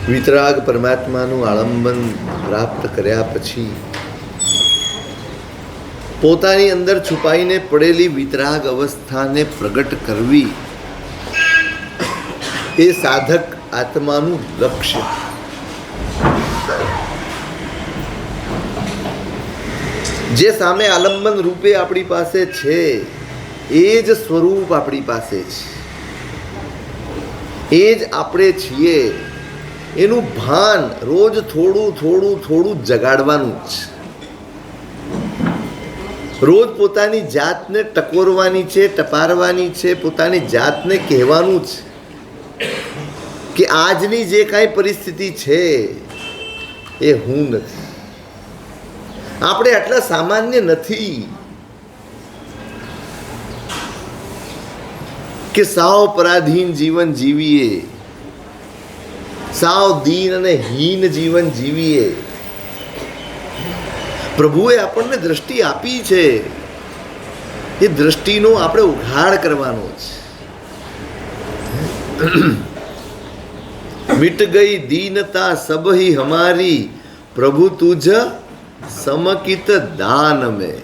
વિતરાગ પરમાત્માનું આલંબન પ્રાપ્ત કર્યા પછી પોતાની અંદર છુપાઈને પડેલી વિતરાગ અવસ્થાને પ્રગટ કરવી એ સાધક આત્માનું લક્ષ્ય. જે સામે આલંબન રૂપે આપણી પાસે છે એ જ સ્વરૂપ આપણી પાસે છે, એ જ આપણે છીએ. એનું ભાન રોજ થોડું થોડું થોડું જગાડવાનું જ. રોજ પોતાની જાતને ટકોરવાની છે, ટપારવાની છે, પોતાની જાતને કહેવાનું જ કે આજની જે કાંઈ પરિસ્થિતિ છે એ હું નથી. આપણે આટલા સામાન્ય નથી કે સાવ પરાધીન જીવન જીવીએ, સાવ દીન અને હીન જીવન જીવીએ. પ્રભુએ આપણને દ્રષ્ટિ આપી છે, એ દ્રષ્ટિનો આપણે ઉઘાડ કરવાનો છે. મિટ ગઈ દીનતા સબહી હમારી, પ્રભુ તુજ સમકિત દાન મેં.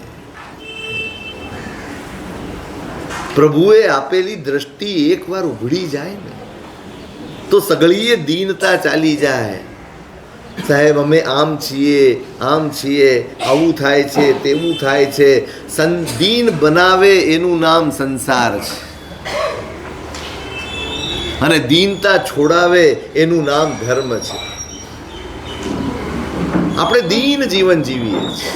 પ્રભુએ આપેલી દ્રષ્ટિ એકવાર ઉઘડી જાય ને તો સગળીએ દીનતા ચાલી જાય. સાહેબ અમે આમ છીએ, આમ છીએ, આવું થાય છે, તેવું થાય છે. દીન બનાવે એનું નામ સંસાર છે, અને દીનતા છોડાવે એનું નામ ધર્મ છે. આપણે દીન જીવન જીવીએ છીએ.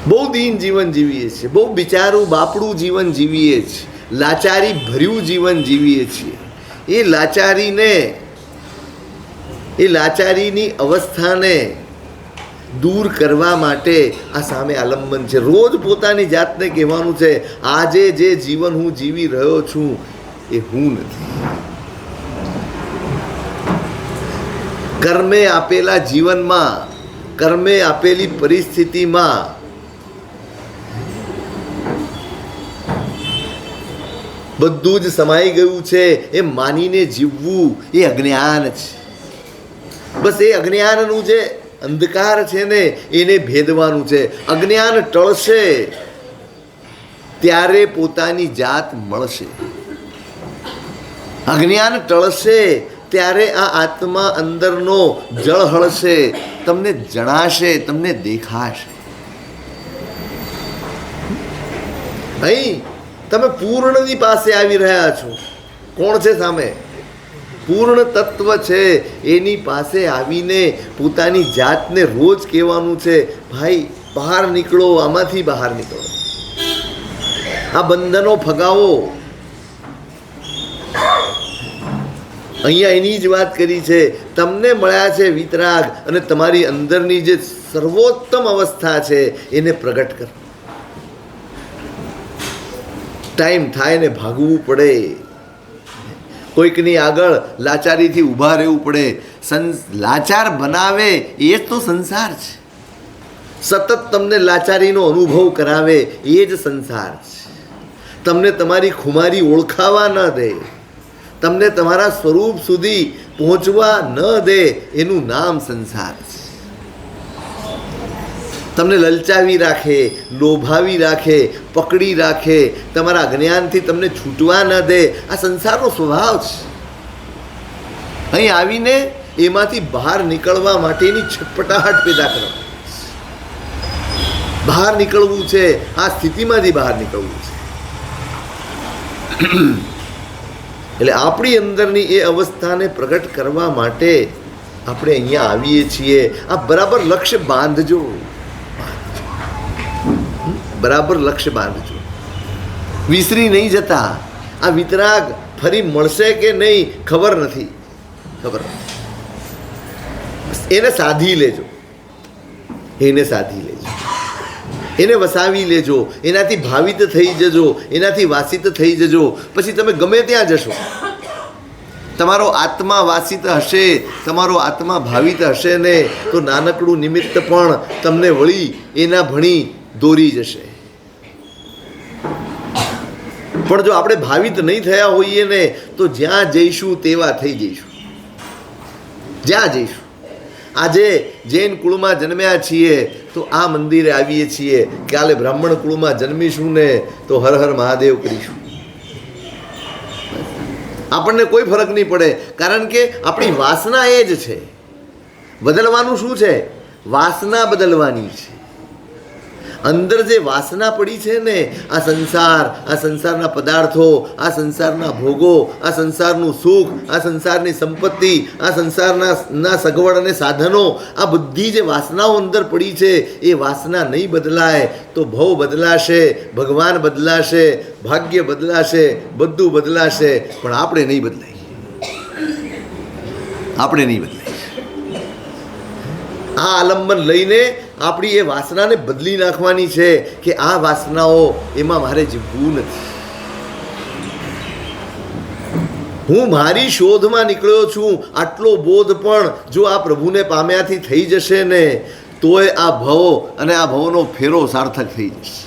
બહુ દીન જીવન જીવીએ છીએ, બહુ બિચારું બાપડું જીવન જીવીએ છીએ, લાચારી ભર્યું જીવન જીવીએ છીએ. એ લાચારીની અવસ્થાને દૂર કરવા માટે આ સામે આલંબન છે. રોજ પોતાની જાતને કહેવાનું છે, આજે જે જીવન હું જીવી રહ્યો છું એ હું નથી. કર્મે આપેલા જીવનમાં, કર્મે આપેલી પરિસ્થિતિમાં બધું જ સમાઈ ગયું છે એ માનીને જીવવું એ અજ્ઞાન છે. બસ એ અજ્ઞાનનું જે અંધકાર છે ને એને ભેદવાનું છે. અજ્ઞાન ટળશે ત્યારે પોતાની જાત મળશે. અજ્ઞાન ટળશે ત્યારે આ આત્મા અંદરનો જળ હળશે, તમને જણાશે, તમને દેખાશે. અહીં તમે પૂર્ણની પાસે આવી રહ્યા છો. કોણ છે સામે? પૂર્ણ તત્વ છે. એની પાસે આવીને પોતાની જાતને રોજ કહેવાનું છે, ભાઈ બહાર નીકળો, આમાંથી બહાર નીકળો, આ બંધનો ફગાવો. અહીંયા એની જ વાત કરી છે. તમને મળ્યા છે વિતરાગ, અને તમારી અંદરની જે સર્વોત્તમ અવસ્થા છે એને પ્રગટ કરો. ટાઈમ થાય ને ભાગવું પડે, કોઈકની આગળ લાચારીથી ઊભા રહેવું પડે. લાચાર બનાવે એ જ તો સંસાર છે. સતત તમને લાચારીનો અનુભવ કરાવે એ જ સંસાર છે. તમને તમારી ખુમારી ઓળખાવા ન દે, તમને તમારા સ્વરૂપ સુધી પહોંચવા ન દે, એનું નામ સંસાર છે. તમને લલચાવી રાખે, લોભાવી રાખે, પકડી રાખે, તમારા જ્ઞાનથી તમને છૂટવા ન દે, આ સંસારનો સ્વભાવ છે. અહીં આવીને એમાંથી બહાર નીકળવા માટેની છટપટાહટ પેદા કરો. બહાર નીકળવું છે, આ સ્થિતિમાંથી બહાર નીકળવું છે. એટલે આપણી અંદરની એ અવસ્થાને પ્રગટ કરવા માટે આપણે અહીંયા આવીએ છીએ. આ બરાબર લક્ષ્ય બાંધજો, બરાબર લક્ષ્ય બાંધજો, વિસરી નહીં જતા. આ વિતરાગ ફરી મળશે કે નહીં ખબર નથી, ખબર નથી. એને સાધી લેજો, એને સાધી લેજો, એને વસાવી લેજો, એનાથી ભાવિત થઈ જજો, એનાથી વાસિત થઈ જજો. પછી તમે ગમે ત્યાં જશો, તમારો આત્મા વાસિત હશે, તમારો આત્મા ભાવિત હશે ને તો નાનકડું નિમિત્ત પણ તમને વળી એના ભણી દોરી જશે. પણ જો આપણે ભાવિત નહીં થયા હોઈએ ને તો જ્યાં જઈશું તેવા થઈ જઈશું. જ્યાં જઈશું. આજે જૈન કુળમાં જન્મ્યા છીએ તો આ મંદિરે આવીએ છીએ, કાલે બ્રાહ્મણ કુળમાં જન્મીશું ને તો હર હર મહાદેવ કરીશું. આપણને કોઈ ફરક નહીં પડે, કારણ કે આપણી વાસના એ જ છે. બદલવાનું શું છે? વાસના બદલવાની છે. અંદર જે વાસના પડી છે ને, આ સંસાર, આ સંસારના પદાર્થો, આ સંસારના ભોગો, આ સંસારનું સુખ, આ સંસારની સંપત્તિ, આ સંસારના સગવડ અને સાધનો, આ બધી જે વાસનાઓ અંદર પડી છે એ વાસના નહીં બદલાય તો ભવ બદલાશે, ભગવાન બદલાશે, ભાગ્ય બદલાશે, બધું બદલાશે, પણ આપણે નહીં બદલાય. આપણે નહીં બદલાય. આ આલંબન લઈને આપણી એ વાસનાને બદલી નાખવાની છે કે આ વાસનાઓ એમાં મારે જીવવું નથી. હું મારી શોધમાં નીકળ્યો છું, આટલો બોધ પણ જો આ પ્રભુને પામ્યાથી થઈ જશે ને તોય આ ભવ અને આ ભવનો ફેરો સાર્થક થઈ જશે.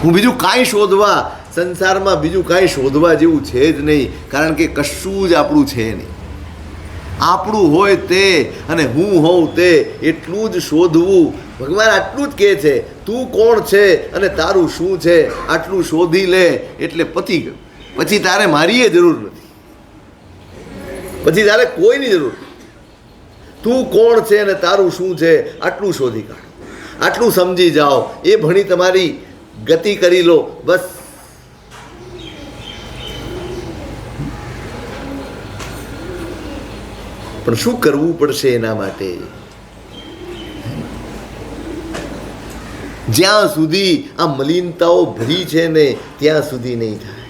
હું બીજું કાંઈ શોધવા સંસારમાં બીજું કાંઈ શોધવા જેવું છે જ નહીં, કારણ કે કશું જ આપણું છે નહીં. આપણું હોય તે અને હું હોઉં તે એટલું જ શોધવું. ભગવાન આટલું જ કહે છે, તું કોણ છે અને તારું શું છે આટલું શોધી લે એટલે પતી ગયું. પછી તારે મારીએ જરૂર નથી, પછી તારે કોઈની જરૂર નથી. તું કોણ છે અને તારું શું છે આટલું શોધી કાઢો, આટલું સમજી જાઓ, એ ભણી તમારી ગતિ કરી લો, બસ. પણ શું કરવું પડશે એના માટે? જ્યાં સુધી આ મલિનતાઓ ભરી છે ને ત્યાં સુધી નહીં થાય.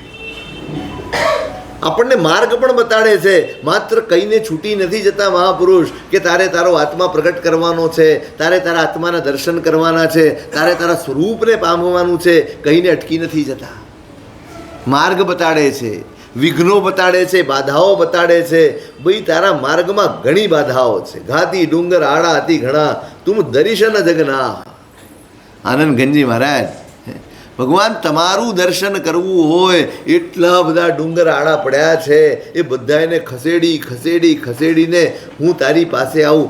આપણને માર્ગ પણ બતાડે છે, માત્ર કહીને છૂટી નથી જતા મહાપુરુષ કે તારે તારો આત્મા પ્રગટ કરવાનો છે, તારે તારા આત્માના દર્શન કરવાના છે, તારે તારા સ્વરૂપને પામવાનું છે, કહીને અટકી નથી જતા. માર્ગ બતાડે છે, વિઘ્નો બતાડે છે, બાધાઓ બતાડે છે. ભાઈ તારા માર્ગમાં ઘણી બાધાઓ છે. ઘાતી ડુંગર આડા અતિ ઘણા, તુમ દર્શન જગના. આનંદ ગંજી મહારાજ, ભગવાન તમારું દર્શન કરવું હોય એટલા બધા ડુંગર આડા પડ્યા છે, એ બધાને ખસેડી ખસેડી ખસેડીને હું તારી પાસે આવું.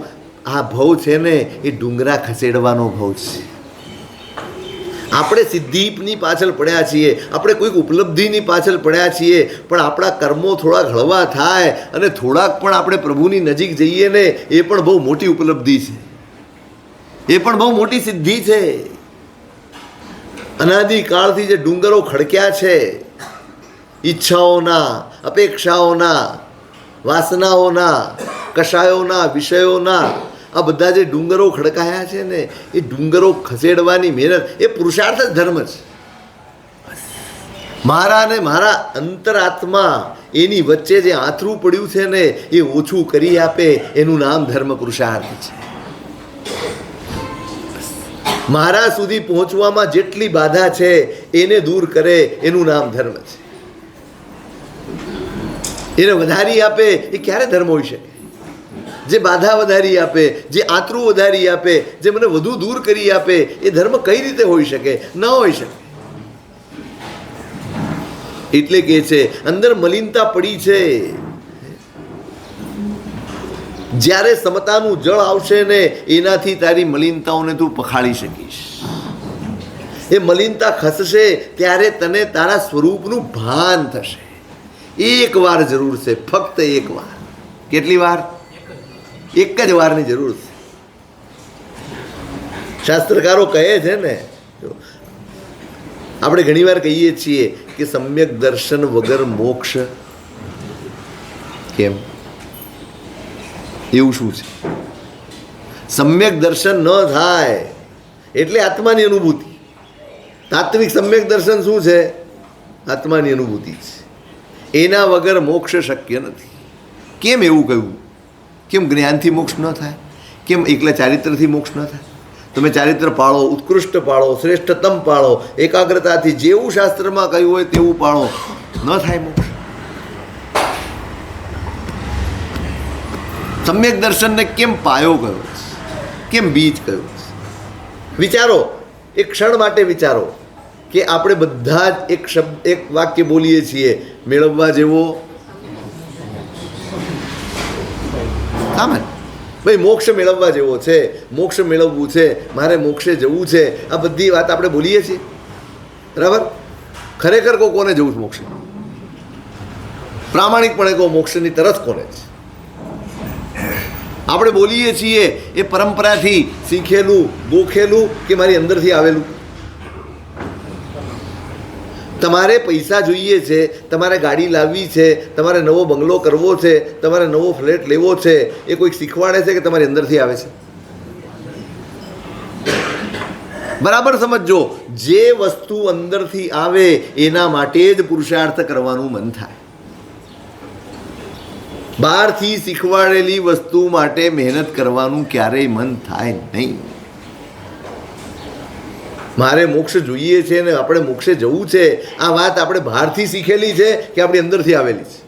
આ ભવ છે ને એ ડુંગરા ખસેડવાનો ભવ છે. આપણે સિદ્ધિની પાછળ પડ્યા છીએ, આપણે કોઈક ઉપલબ્ધિની પાછળ પડ્યા છીએ, પણ આપણા કર્મો થોડાક હળવા થાય અને થોડાક પણ આપણે પ્રભુની નજીક જઈએ ને એ પણ બહુ મોટી ઉપલબ્ધિ છે, એ પણ બહુ મોટી સિદ્ધિ છે. અનાદિકાળથી જે ડુંગરો ખડક્યા છે, ઈચ્છાઓના, અપેક્ષાઓના, વાસનાઓના, કષાયોના, વિષયોના, આ બધા જે ડુંગરો ખડકાયા છે ને એ ડુંગરો ખસેડવાની મહેનત એ પુરુષાર્થ જ ધર્મ છે. મારા ને મારા અંતરાત્મા એની વચ્ચે જે આંતરું પડ્યું છે ને એ ઓછું કરી આપે એનું નામ ધર્મ પુરુષાર્થ છે. મારા સુધી પહોંચવામાં જેટલી બાધા છે એને દૂર કરે એનું નામ ધર્મ છે. એને વધારી આપે એ ક્યારે ધર્મ હોઈ શકે? જે બાધા વધારી આપે, જે આંતરું વધારી આપે, જે મને વધુ દૂર કરી આપે એ ધર્મ કઈ રીતે હોઈ શકે? ન હોઈ શકે. એટલે કે છે અંદર મલિનતા પડી છે. જ્યારે સમતાનું જળ આવશે ને એનાથી તારી મલિનતાઓને તું પખાળી શકીશ. એ મલિનતા ખસશે ત્યારે તને તારા સ્વરૂપનું ભાન થશે. એક વાર જરૂર છે, ફક્ત એક વાર. કેટલી વાર? એક જ વારની જરૂર છે. શાસ્ત્રકારો કહે છે ને, આપણે ઘણીવાર કહીએ છીએ કે સમ્યક દર્શન વગર મોક્ષ કેમ? એવું શું છે? સમ્યક દર્શન ન થાય એટલે આત્માની અનુભૂતિ. તાત્વિક સમ્યક દર્શન શું છે? આત્માની અનુભૂતિ છે. એના વગર મોક્ષ શક્ય નથી. કેમ એવું કહ્યું? કેમ જ્ઞાનથી મોક્ષ ન થાય? કેમ એકલા ચારિત્રથી મોક્ષ ન થાય? તમે ચારિત્ર પાળો, ઉત્કૃષ્ટ પાળો, શ્રેષ્ઠતમ પાળો, એકાગ્રતાથી જેવું શાસ્ત્રમાં કહ્યું હોય તેવું પાળો, ન થાય મોક્ષ. સમ્યક દર્શનને કેમ પાયો કયો છે? કેમ બીજ કયો છે? વિચારો, એક ક્ષણ માટે વિચારો કે આપણે બધા જ એક શબ્દ એક વાક્ય બોલીએ છીએ, મેળવવા જેવો સામાન. ભાઈ મોક્ષ મેળવવા જેવો છે, મોક્ષ મેળવવું છે, મારે મોક્ષે જવું છે, આ બધી વાત આપણે બોલીએ છીએ. બરાબર? ખરેખર કોને જવું છે મોક્ષે? પ્રામાણિકપણે કહો, મોક્ષની તરફ કોને છે? આપણે બોલીએ છીએ એ પરંપરાથી શીખેલું, ગોખેલું કે મારી અંદરથી આવેલું? તમારે પૈસા જોઈએ છે, તમારે ગાડી લાવવી છે, તમારે નવો બંગલો કરવો છે, તમારે નવો ફ્લેટ લેવો છે, એ કોઈક શીખવાડે છે કે તમારી અંદરથી આવે છે? બરાબર સમજો, જે વસ્તુ અંદરથી આવે એના માટે જ પુરુષાર્થ કરવાનું મન થાય. બહારથી શીખવાડેલી વસ્તુ માટે મહેનત કરવાનું ક્યારેય મન થાય નહીં. મારે મોક્ષ જોઈએ છે ને આપણે મોક્ષે જવું છે, આ વાત આપણે બહારથી શીખેલી છે કે આપણી અંદરથી આવેલી છે?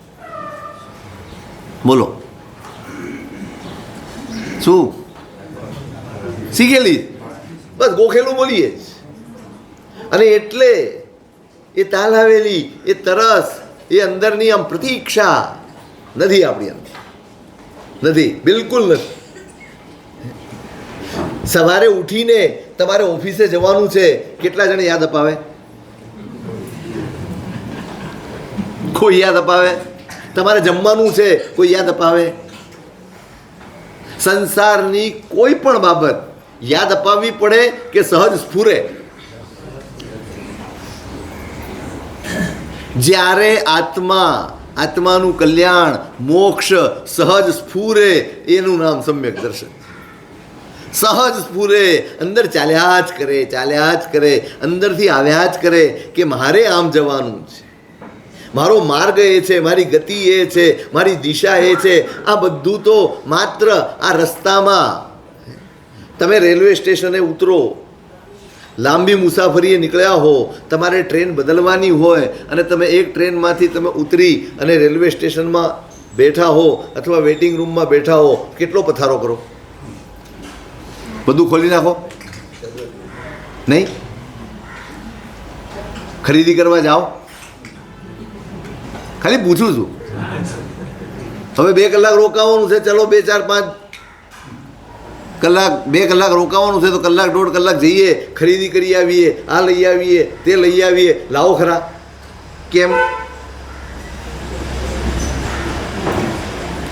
બોલો, શું શીખેલી? બસ ગોખેલું બોલીએ જ. અને એટલે એ તાલ આવેલી, એ તરસ, એ અંદરની આમ પ્રતીક્ષા નથી આપણી અંદર, નથી, બિલકુલ નથી. સવારે ઉઠીને તમારે ઓફિસે જવાનું છે, કેટલા જણ યાદ અપાવે? કોઈ યાદ અપાવે? તમારે જમવાનું છે, કોઈ યાદ અપાવે? સંસારની કોઈ પણ બાબત યાદ અપાવવી પડે કે સહજ સ્ફુરે? જ્યારે આત્માનું કલ્યાણ, મોક્ષ સહજ સ્ફુરે, એનું નામ સમ્યક દર્શન. સહજ સ્ફુરે, અંદર ચાલ્યા જ કરે, ચાલ્યા જ કરે, અંદરથી આવ્યા જ કરે કે મારે આમ જવાનું છે, મારો માર્ગ એ છે, મારી ગતિ એ છે, મારી દિશા એ છે. આ બધું તો માત્ર આ રસ્તામાં તમે રેલવે સ્ટેશને ઉતરો, લાંબી મુસાફરીએ નીકળ્યા હો, તમારે ટ્રેન બદલવાની હોય અને તમે એક ટ્રેનમાંથી તમે ઉતરી અને રેલવે સ્ટેશનમાં બેઠા હો અથવા વેઇટિંગ રૂમમાં બેઠા હો, કેટલો પથારો કરો? બધું ખોલી નાખો? નહીં? ખરીદી કરવા જાઓ? ખાલી પૂછું છું. હવે 2 કલાક રોકાવાનું છે, ચલો 2, 4, 5 કલાક, 2 કલાક રોકાવાનું છે તો કલાક 1.5 કલાક જઈએ, ખરીદી કરી આવીએ, આ લઈ આવીએ, તે લઈ આવીએ. લાવો ખરા. કેમ?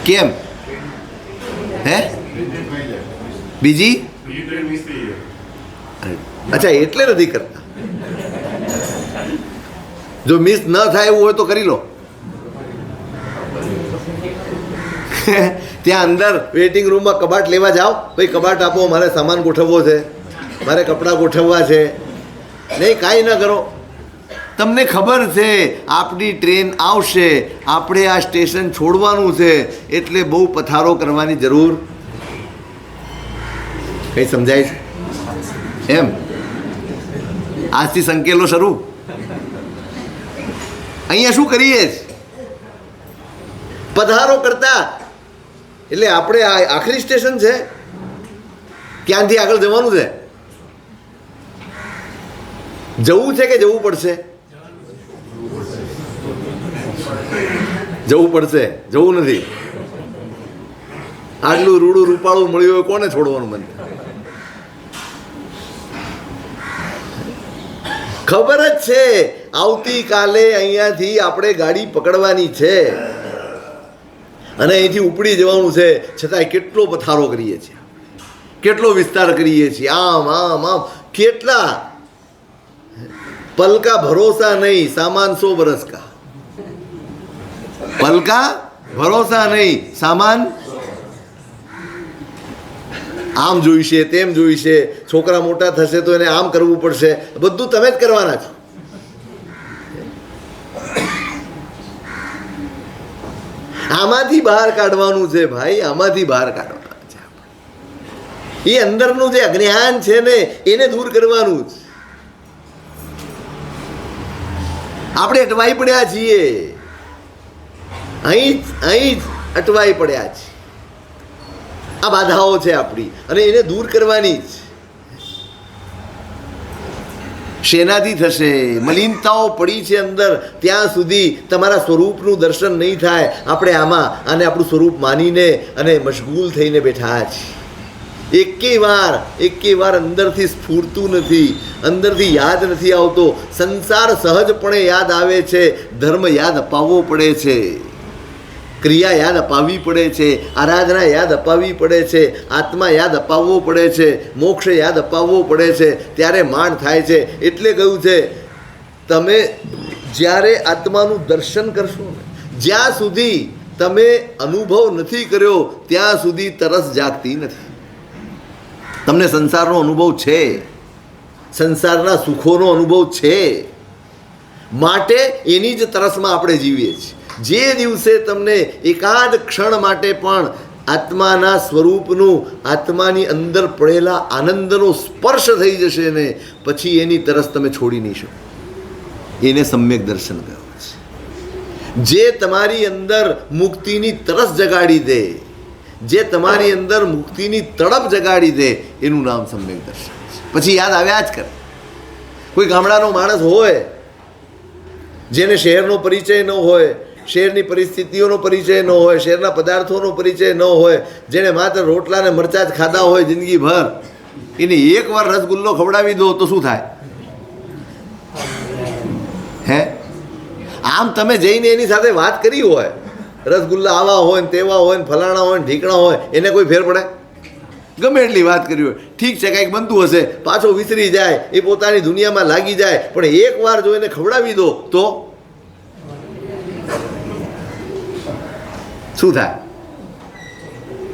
કેમ? હે? બીજી? અચ્છા, એટલે નથી કરતા. જો મિસ ન થાય એવું હોય તો કરી લો. ત્યાં અંદર વેઇટિંગ રૂમમાં કબાટ લેવા જાઓ, ભાઈ કબાટ આપો, મારે સામાન ગોઠવવો છે, મારે કપડાં ગોઠવવા છે. નહીં, કાંઈ ન કરો. તમને ખબર છે આપણી ટ્રેન આવશે, આપણે આ સ્ટેશન છોડવાનું છે, એટલે બહુ પથારો કરવાની જરૂર. કંઈ સમજાય છે એમ? આજથી સંકેલો શરૂ. અહીંયા શું કરીએ? પધારો કરતા એટલે આપણે આ આખરી સ્ટેશન છે, ક્યાંથી આગળ જવાનું છે? જવું છે કે જવું પડશે? જવું પડશે. જવું નથી. આટલું રૂડું રૂપાળું મળ્યું હોય, કોને છોડવાનું મન? ખબર જ છે આવતીકાલે અહીંયાથી આપણે ગાડી પકડવાની છે અને અહીંથી ઉપડી જવાનું છે, છતાંય કેટલો પથારો કરીએ છીએ, કેટલો વિસ્તાર કરીએ છીએ, આમ આમ આમ. કેટલા પલકા ભરોસા નહીં, સામાન 100 બરસ કા. પલકા ભરોસા નહીં, સામાન આમ જોઈશે, તેમ જોઈશે, છોકરા મોટા થશે તો એને આમ કરવું પડશે, બધું તમે જ કરવાના છો. આમાંથી બહાર કાઢવાનું છે ભાઈ, આમાંથી બહાર કાઢવાના છે. એ અંદરનું જે અજ્ઞાન છે ને એને દૂર કરવાનું છે. આપણે અટવાઈ પડ્યા છીએ, અહીં જ અટવાઈ પડ્યા છીએ. આ બાધાઓ છે આપણી અને એને દૂર કરવાની જ. શેનાથી થશે? મલિનતાઓ પડી છે અંદર, ત્યાં સુધી તમારા સ્વરૂપનું દર્શન નહીં થાય. આપણે આને આપણું સ્વરૂપ માનીને અને મશગુલ થઈને બેઠા છીએ. એકે વાર અંદરથી સ્ફૂરતું નથી, અંદરથી યાદ નથી આવતો. સંસાર સહજપણે યાદ આવે છે, ધર્મ યાદ અપાવવો પડે છે, ક્રિયા યાદ અપાવવી પડે છે, આરાધના યાદ અપાવવી પડે છે, આત્મા યાદ અપાવવો પડે છે, મોક્ષ યાદ અપાવવો પડે છે, ત્યારે માણ થાય છે. એટલે કહ્યું છે, તમે જ્યારે આત્માનું દર્શન કરશો ને, જ્યાં સુધી તમે અનુભવ નથી કર્યો ત્યાં સુધી તરસ જાગતી નથી. તમને સંસારનો અનુભવ છે, સંસારના સુખોનો અનુભવ છે, માટે એની જ તરસમાં આપણે જીવીએ છીએ. જે દિવસે તમને એકાદ ક્ષણ માટે પણ આત્માના સ્વરૂપનું, આત્માની અંદર પડેલા આનંદનો સ્પર્શ થઈ જશે ને, પછી એની તરસ તમે છોડી નહીં શકો. એને સમ્યક દર્શન કહે છે. જે તમારી અંદર મુક્તિની તરસ જગાડી દે, જે તમારી અંદર મુક્તિની તડપ જગાડી દે, એનું નામ સમ્યક દર્શન છે. પછી યાદ આવ્યા જ કરે. કોઈ ગામડાનો માણસ હોય જેને શહેરનો પરિચય ન હોય, શહેરની પરિસ્થિતિઓનો પરિચય ન હોય, શહેરના પદાર્થોનો પરિચય ન હોય, જેણે માત્ર રોટલા ને મરચાં જ ખાધા હોય જિંદગીભર, એને એકવાર રસગુલ્લો ખવડાવી દો તો શું થાય? હે? આમ તમે જઈને એની સાથે વાત કરી હોય, રસગુલ્લા આવા હોય ને તેવા હોય ને ફલાણા હોય ને ઢીકણા હોય, એને કોઈ ફેર પડે? ગમે એટલી વાત કરી હોય, ઠીક છે કંઈક બનતું હશે, પાછો વિસરી જાય, એ પોતાની દુનિયામાં લાગી જાય. પણ એકવાર જો એને ખવડાવી દો તો શું થાય?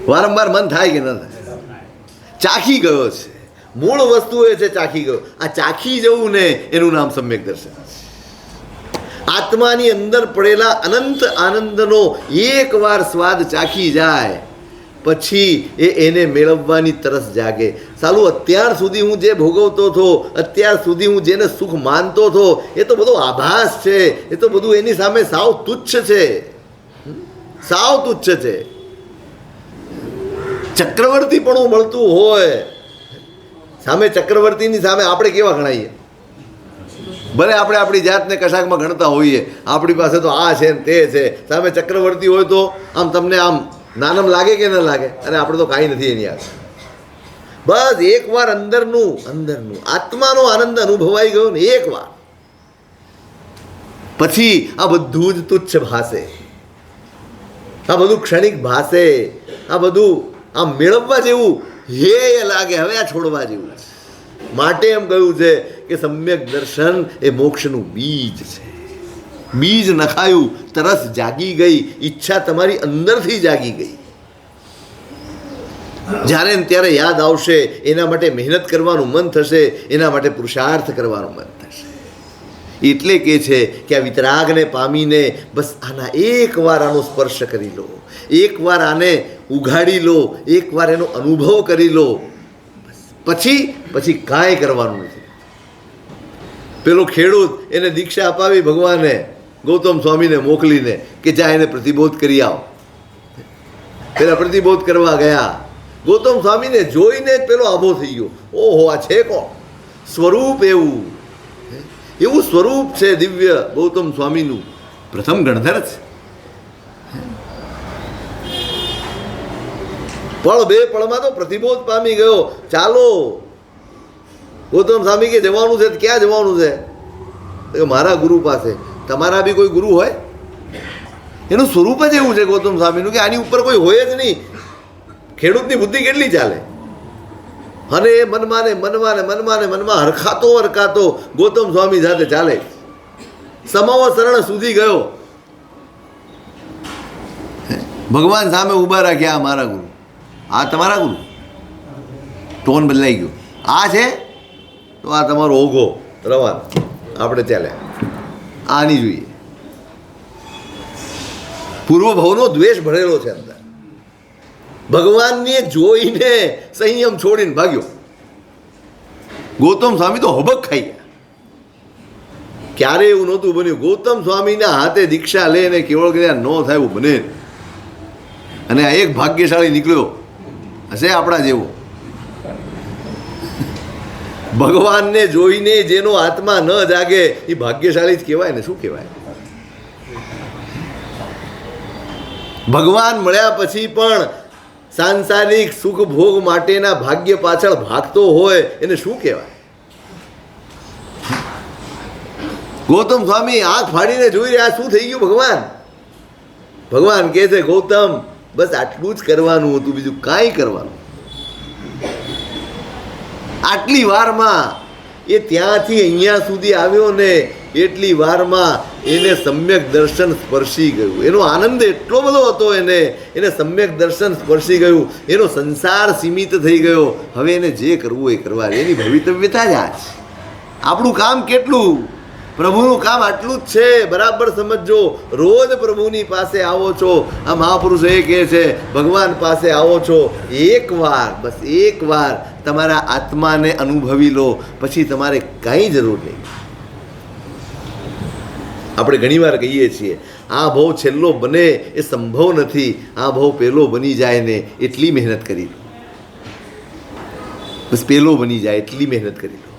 વારંવાર મન થાય કે ન થાય? ચાખી ગયો છે, મૂળ વસ્તુ એ છે ચાખી ગયો. આ ચાખી જવું ને એનું નામ સમ્યક દર્શન. આત્માની અંદર પડેલા અનંત આનંદનો એકવાર સ્વાદ ચાખી જાય પછી એને મેળવવાની તરસ જાગે. સાલું અત્યાર સુધી હું જે ભોગવતો હતો, અત્યાર સુધી હું જેને સુખ માનતો હતો, એ તો બધો આભાસ છે, એ તો બધું એની સામે સાવ તુચ્છ છે, સાવ તુચ્છ છે. ચક્રવર્તી પણ મળતું હોય, સામે ચક્રવર્તીની સામે આપણે કેવા ગણાઈએ? ભલે આપણે આપણી જાતને કશાકમાં ગણતા હોઈએ, આપણી પાસે તો આ છે ને તે છે, સામે ચક્રવર્તી હોય તો આમ તમને આમ નાનમ લાગે કે ન લાગે? અને આપણે તો કાંઈ નથી એની આગળ. બસ એકવાર અંદરનું આત્માનો આનંદ અનુભવાઈ ગયો ને એકવાર, પછી આ બધું જ તુચ્છ ભાષે, આ બધું ક્ષણિક ભાષે, આ બધું આ મેળવવા જેવું હે લાગે, હવે આ છોડવા જેવું. માટે એમ કહ્યું છે કે સમ્યક દર્શન એ મોક્ષનું બીજ છે. બીજ નખાયું, તરસ જાગી ગઈ, ઈચ્છા તમારી અંદરથી જાગી ગઈ. જ્યારે ને ત્યારે યાદ આવશે, એના માટે મહેનત કરવાનું મન થશે, એના માટે પુરુષાર્થ કરવાનું મન થશે. એટલે કે છે કે આ વિતરાગને પામીને બસ આના એકવાર આનો સ્પર્શ કરી લો, એકવાર આને ઉઘાડી લો, એકવાર એનો અનુભવ કરી લો, પછી કાંઈ કરવાનું નથી. પેલો ખેડૂત, એને દીક્ષા અપાવી ભગવાને, ગૌતમ સ્વામીને મોકલીને કે જા એને પ્રતિબોધ કરી આવ. પેલા પ્રતિબોધ કરવા ગયા, ગૌતમ સ્વામીને જોઈને જ પેલો આભો થઈ ગયો. ઓહો, આ છે કોણ? સ્વરૂપ એવું સ્વરૂપ છે દિવ્ય ગૌતમ સ્વામીનું, પ્રથમ ગણધર છે. પળ બે પળમાં તો પ્રતિબોધ પામી ગયો. ચાલો, ગૌતમ સ્વામી કે જવાનું છે, ક્યાં જવાનું છે? મારા ગુરુ પાસે. તમારા બી કોઈ ગુરુ હોય? એનું સ્વરૂપ જ એવું છે ગૌતમ સ્વામીનું કે આની ઉપર કોઈ હોય જ નહીં. ખેડૂતની બુદ્ધિ કેટલી ચાલે, અને એ મનમાં હરખાતો ગૌતમ સ્વામી સાથે ચાલે. સમાવ શરણ સુધી ગયો, ભગવાન સામે ઊભા રાખ્યા, આ મારા ગુરુ, આ તમારા ગુરુ. ટોન બદલાઈ ગયો, આ છે તો આ તમારો ઓઘો રવાન, આપણે ચાલ્યા. આ નહીં જોઈએ. પૂર્વભાવનો દ્વેષ ભરેલો છે અંદર. ભગવાનને જોઈને સંયમ છોડીને ભાગ્યો. ગૌતમ સ્વામી તો હબક ખાઈ ગયા. ક્યારે એવું નહોતું બન્યું. ગૌતમ સ્વામીના હાથે દીક્ષા લે ને કેવળ જ્ઞાન ન થાય એવું બને. અને આ એક ભાગ્યશાળી નીકળ્યો હશે આપણા જેવો. ભગવાનને જોઈને જેનો આત્મા ન જાગે એ ભાગ્યશાળી જ કહેવાય ને. શું કહેવાય? ભગવાન મળ્યા પછી પણ સાંસારિક સુખ ભોગ માટેના ભાગ્ય પાછળ ભાગતો હોય એને શું કહેવાય? ગૌતમ સ્વામી આંખ ફાડીને જોઈ રહ્યા, શું થઈ ગયું ભગવાન? ભગવાન કહે છે, ગૌતમ બસ આટલું જ કરવાનું હતું, બીજું કાંઈ કરવાનું. આટલી વારમાં એ ત્યાંથી અહીંયા સુધી આવ્યો ને એટલી વારમાં એને સમ્યક દર્શન સ્પર્શી ગયું. એનો આનંદ એટલો બધો હતો એને સમ્યક દર્શન સ્પર્શી ગયું. એનો સંસાર સીમિત થઈ ગયો. હવે એને જે કરવું એ કરવા, એની ભવિતવ્યતા જ આ છે. આપણું કામ કેટલું? પ્રભુનું કામ આટલું જ છે. બરાબર સમજો. રોજ પ્રભુની પાસે આવો છો. આ મહાપુરુષ એ કહે છે ભગવાન પાસે આવો છો, એકવાર, બસ એકવાર તમારા આત્માને અનુભવી લો, પછી તમારે કાંઈ જરૂર નહીં. આપણે ઘણીવાર કહીએ છીએ આ ભાવ છેલ્લો બને એ સંભવ નથી, આ ભાવ પહેલો બની જાય ને એટલી મહેનત કરી લો. બસ પહેલો બની જાય એટલી મહેનત કરી લો.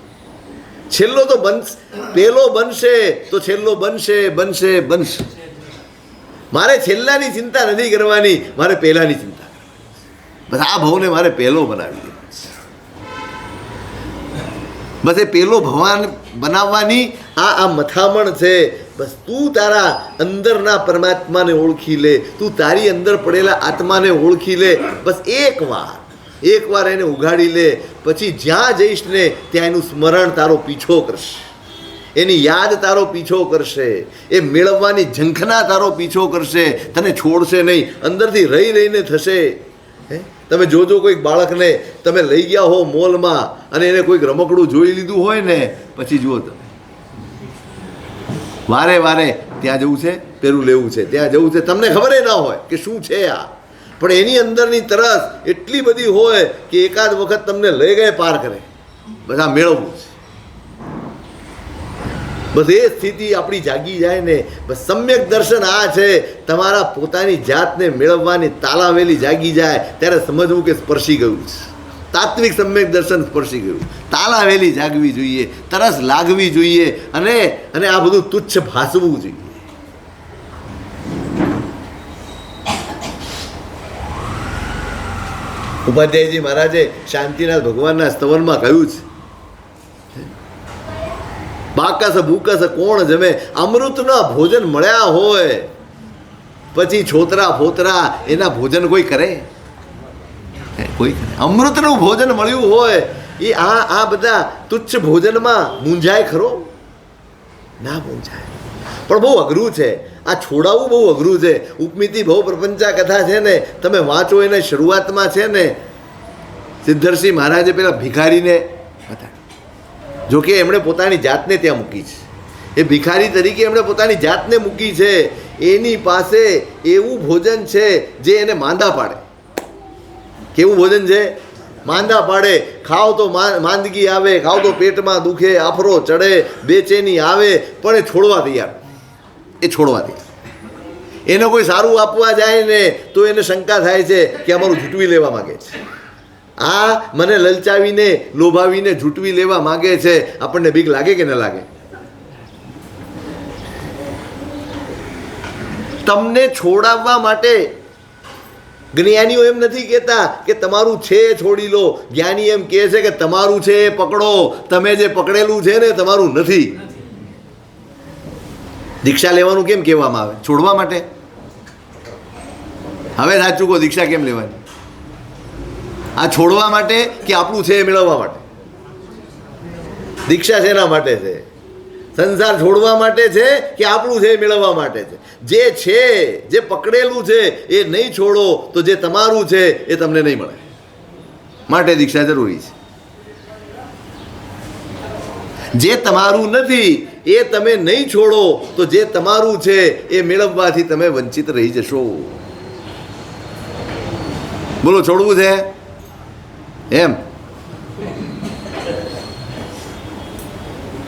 છેલ્લો તો બનશે, પહેલો બનશે તો છેલ્લો બનશે બનશે બનશે. મારે છેલ્લાની ચિંતા નથી કરવાની, મારે પહેલાની ચિંતા. બસ આ ભાવને મારે પહેલો બનાવી દે. બસ એ પહેલો ભગવાન બનાવવાની આ મથામણ છે. બસ તું તારા અંદરના પરમાત્માને ઓળખી લે, તું તારી અંદર પડેલા આત્માને ઓળખી લે. બસ એકવાર એને ઉઘાડી લે. પછી જ્યાં જઈશ ને ત્યાં એનું સ્મરણ તારો પીછો કરશે, એની યાદ તારો પીછો કરશે, એ મેળવવાની ઝંખના તારો પીછો કરશે, તને છોડશે નહીં. અંદરથી રહી રહીને થશે. તમે જોજો કોઈક બાળકને તમે લઈ ગયા હો મોલમાં અને એને કોઈક રમકડું જોઈ લીધું હોય ને, પછી જુઓ તમે વારે વારે ત્યાં જવું છે, પેલું લેવું છે, ત્યાં જવું છે. તમને ખબર ના હોય કે શું છે આ, પણ એની અંદરની તરસ એટલી બધી હોય કે એકાદ વખત તમને લઈ ગયે પાર કરે. બધા મેળવવું છે. બસ એ સ્થિતિ આપણી જાગી જાય ને, બસ સમ્યક દર્શન આ છે. તમારા પોતાની જાતને મેળવવાની તાલાવેલી જાગી જાય ત્યારે સમજવું કે સ્પર્શી ગયું છે. તાત્વિક સમ્યક દર્શન સ્પર્શી ગયું. તાલાવેલી જાગવી જોઈએ, તરસ લાગવી જોઈએ, અને આ બધું તુચ્છ ભાસવું જોઈએ. ઉપાધ્યાયજી મહારાજે શાંતિનાથ ભગવાનના સ્તવનમાં કહ્યું છે, બાકસ ભૂકસ કોણ જમે. અમૃતના ભોજન મળ્યા હોય પછી છોતરા ફોતરા એના ભોજન કોઈ કરે? કોઈ કરે? અમૃતનું ભોજન મળ્યું હોય એ આ બધા તુચ્છ ભોજનમાં મૂંઝાય ખરો? ના મૂંઝાય. પણ બહુ અઘરું છે આ છોડાવવું, બહુ અઘરું છે. ઉપમિતિ બહુ પ્રપંચા કથા છે ને, તમે વાંચો. એને શરૂઆતમાં છે ને સિદ્ધર્ષિ મહારાજે પેલા ભિખારીને હતા, જોકે એમણે પોતાની જાતને ત્યાં મૂકી છે. એ ભિખારી તરીકે એમણે પોતાની જાતને મૂકી છે. એની પાસે એવું ભોજન છે જે એને માંદા પાડે. કેવું ભોજન છે? માંદા પાડે. ખાઓ તો માંદગી આવે, ખાઓ તો પેટમાં દુખે, આફરો ચડે, બેચેની આવે, પણ એ છોડવા તૈયાર. એને કોઈ સારું આપવા જાય ને તો એને શંકા થાય છે કે અમારું ઝૂંટવી લેવા માગે છે. આ મને લલચાવીને લોભાવીને ઝૂંટવી લેવા માગે છે. આપણને બીક લાગે કે ન લાગે? તમને છોડાવવા માટે જ્ઞાનીઓ એમ નથી કહેતા કે તમારું છે છોડી લો. જ્ઞાની એમ કહે છે કે તમારું છે એ પકડો, તમે જે પકડેલું છે ને તમારું નથી. દીક્ષા લેવાનું કેમ કહેવામાં આવે? છોડવા માટે. હવે સાચું કહો, દીક્ષા કેમ લેવાની? આ છોડવા માટે કે આપણું છે એ મેળવવા માટે? દીક્ષા શેના માટે છે? સંસાર છોડવા માટે છે કે આપણું છે એ મેળવવા માટે છે? જે છે, જે પકડેલું છે એ નહીં છોડો તો જે તમારું છે એ તમને નહીં મળે. માટે દીક્ષા જરૂરી છે. જે તમારું નથી એ તમે નહીં છોડો તો જે તમારું છે એ મેળવવાથી તમે વંચિત રહી જશો. બોલો, છોડવું છે એમ?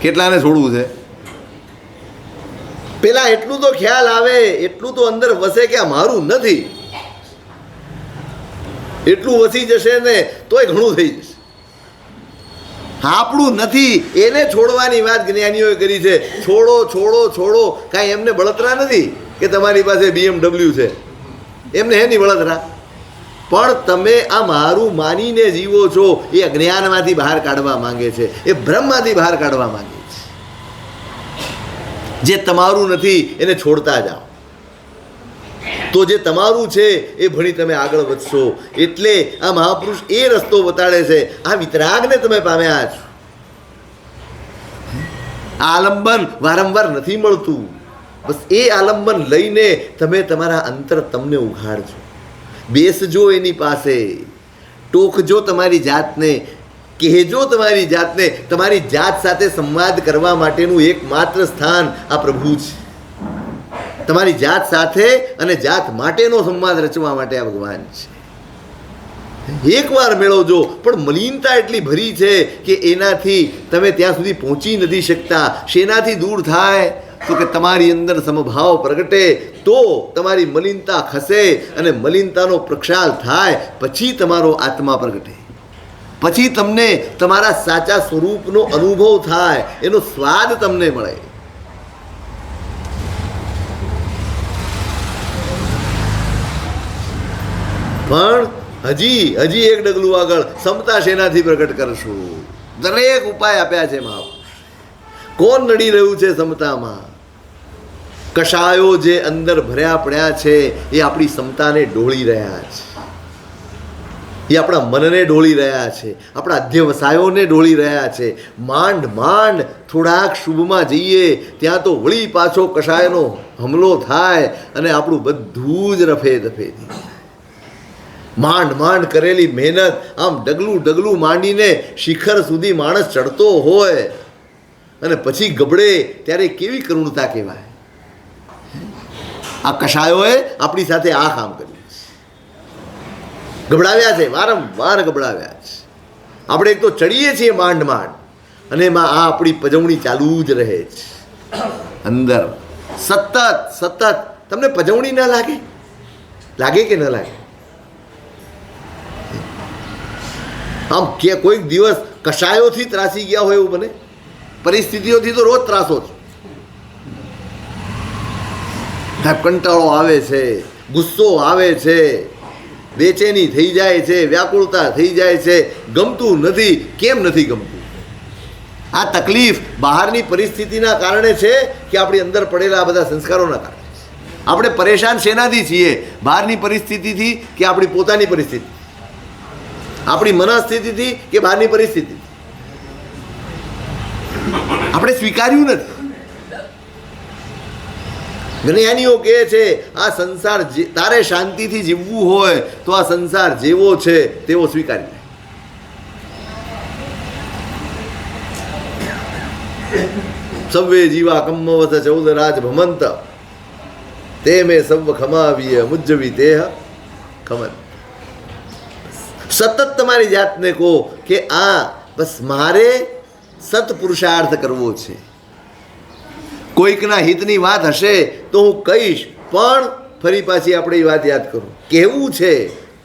કેટલાને છોડવું છે? પેલા એટલું તો ખ્યાલ આવે, એટલું તો અંદર વસે કે આ મારું નથી. એટલું વસી જશે ને તોય ઘણું થઈ જશે. આપણું નથી, એને છોડવાની વાત જ્ઞાનીઓએ કરી છે. છોડો છોડો છોડો. કાંઈ એમને બળતરા નથી કે તમારી પાસે BMW છે, એમને હેની બળતરા. પણ તમે આ મારું માનીને જીવો છો, એ અજ્ઞાનમાંથી બહાર કાઢવા માંગે છે, એ ભ્રમમાંથી બહાર કાઢવા માંગે છે. જે તમારું નથી એને છોડતા જાઓ, તો જે તમારું છે એ ભણી તમે આગળ વધશો. એટલે આ મહાપુરુષ એ રસ્તો બતાડે છે. આ વિતરાગને તમે પામ્યા છો. આલંબન વારંવાર નથી મળતું. બસ એ આલંબન લઈને તમે તમારા અંતર તમને ઉઘાડજો. બેસજો એની પાસે, ટોકજો તમારી જાતને, કહેજો તમારી જાતને. તમારી જાત સાથે સંવાદ કરવા માટેનું એકમાત્ર સ્થાન આ પ્રભુ છે. તમારી જાત સાથે અને જાત માટેનો સંવાદ રચવા માટે આ ભગવાન છે. એકવાર મેળવજો. પણ મલિનતા એટલી ભરી છે કે એનાથી તમે ત્યાં સુધી પહોંચી નથી શકતા. શેનાથી દૂર થાય? તો કે તમારી અંદર સમભાવ પ્રગટે તો તમારી મલિનતા ખસે, અને મલિનતાનો પ્રક્ષાલ થાય પછી તમારો આત્મા પ્રગટે, પછી તમને તમારા સાચા સ્વરૂપનો અનુભવ થાય, એનો સ્વાદ તમને મળે. પણ હજી એક ડગલું આગળ, સમતા શેનાથી પ્રગટ કરશું? દરેક ઉપાય આપ્યા છે મહાપુરુષ. કોણ નડી રહ્યું છે સમતામાં? કષાયો જે અંદર ભર્યા પડ્યા છે એ આપણી સમતાને ડોળી રહ્યા છે, એ આપણા મનને ડોળી રહ્યા છે, આપણા અધ્યવસાયોને ડોળી રહ્યા છે. માંડ માંડ થોડાક શુભમાં જઈએ ત્યાં તો વળી પાછો કષાયનો હમલો થાય અને આપણું બધું જ રફે દફે થઈ. માંડ માંડ કરેલી મહેનત આમ ડગલું માંડીને શિખર સુધી માણસ ચડતો હોય અને પછી ગબડે ત્યારે કેવી કરુણતા કહેવાય. આ કષાયોએ આપણી સાથે આ કામ કર્યું છે, ગબડાવ્યા છે, વારંવાર ગબડાવ્યા છે. આપણે એક તો ચડીએ છીએ માંડ અને એમાં આ આપણી પજવણી ચાલુ જ રહે છે અંદર સતત. તમને પજવણી ના લાગે? લાગે કે ન લાગે? આમ કે કોઈક દિવસ કષાયોથી ત્રાસી ગયા હોય એવું બને? પરિસ્થિતિઓથી તો રોજ ત્રાસો છો. કંટાળો આવે છે, ગુસ્સો આવે છે, બેચેની થઈ જાય છે, વ્યાકુળતા થઈ જાય છે, ગમતું નથી. કેમ નથી ગમતું? આ તકલીફ બહારની પરિસ્થિતિના કારણે છે કે આપણી અંદર પડેલા આ બધા સંસ્કારોના કારણે? આપણે પરેશાન શેનાથી છીએ? બહારની પરિસ્થિતિથી કે આપણી પોતાની પરિસ્થિતિ? આપણી મનસ્થિતિથી કે બહારની પરિસ્થિતિ? આપણે સ્વીકાર્યું નથી. જ્ઞાનીઓ કહે છે આ સંસાર તારે શાંતિથી જીવવું હોય તો આ સંસાર જેવો છે તેવો સ્વીકારી લે. સવ્વે જીવા કમ્મવત ચૌદરાજ ભમંત તે મેં સવ ખમાવીય મુજ્જવી દેહ ખમન. સતત તમારી જાતને કહો કે આ બસ મારે સત્પુરુષાર્થ કરવો છે. કોઈકના હિતની વાત હશે તો હું કહીશ, પણ ફરી પાછી આપણે એ વાત યાદ કરું. કહેવું છે